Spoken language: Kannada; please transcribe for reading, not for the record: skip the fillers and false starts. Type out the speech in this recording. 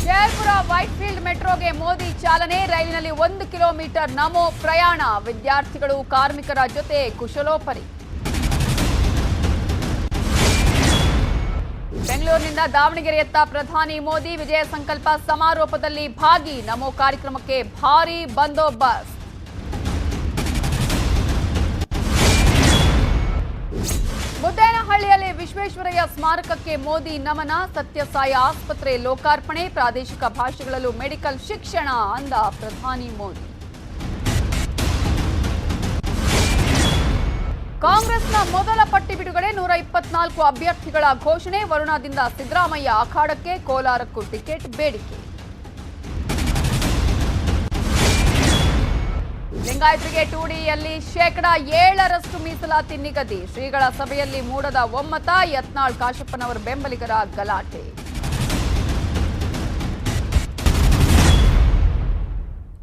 ಜಯಪುರ ವೈಟ್ಫೀಲ್ಡ್ ಮೆಟ್ರೋಗೆ ಮೋದಿ ಚಾಲನೆ. ರೈಲಿನಲ್ಲಿ 1 ಕಿಲೋಮೀಟರ್ ನಮೋ ಪ್ರಯಾಣ. ವಿದ್ಯಾರ್ಥಿಗಳು ಕಾರ್ಮಿಕರ ಜೊತೆ ಕುಶಲೋಪರಿ. ಬೆಂಗಳೂರಿನಿಂದ ದಾವಣಗೆರೆಯತ್ತ ಪ್ರಧಾನಿ ಮೋದಿ ವಿಜಯ ಸಂಕಲ್ಪ ಸಮಾರೋಪದಲ್ಲಿ ಭಾಗಿ. ನಮೋ ಕಾರ್ಯಕ್ರಮಕ್ಕೆ ಭಾರೀ ಬಂದೋಬಸ್ತ್. ಮುದ್ದೇನಹಳ್ಳಿಯಲ್ಲಿ ವಿಶ್ವೇಶ್ವರಯ್ಯ ಸ್ಮಾರಕಕ್ಕೆ ಮೋದಿ ನಮನ. ಸತ್ಯಸಾಯಿ ಆಸ್ಪತ್ರೆ ಲೋಕಾರ್ಪಣೆ. ಪ್ರಾದೇಶಿಕ ಭಾಷೆಗಳಲ್ಲೂ ಮೆಡಿಕಲ್ ಶಿಕ್ಷಣ ಅಂದ ಪ್ರಧಾನಿ ಮೋದಿ. ಕಾಂಗ್ರೆಸ್ನ ಮೊದಲ ಪಟ್ಟಿ ಬಿಡುಗಡೆ. 124 ಅಭ್ಯರ್ಥಿಗಳ ಘೋಷಣೆ. ವರುಣಾದಿಂದ ಸಿದ್ದರಾಮಯ್ಯ ಅಖಾಡಕ್ಕೆ. ಕೋಲಾರಕ್ಕೂ ಟಿಕೆಟ್ ಬೇಡಿಕೆ. ಲಿಂಗಾಯತರಿಗೆ 2Dಯಲ್ಲಿ 7% ಮೀಸಲಾತಿ ನಿಗದಿ. ಶ್ರೀಗಳ ಸಭೆಯಲ್ಲಿ ಮೂಡದ ಒಮ್ಮತ. ಯತ್ನಾಳ್ ಕಾಶಪ್ಪನವರ ಬೆಂಬಲಿಗರ ಗಲಾಟೆ.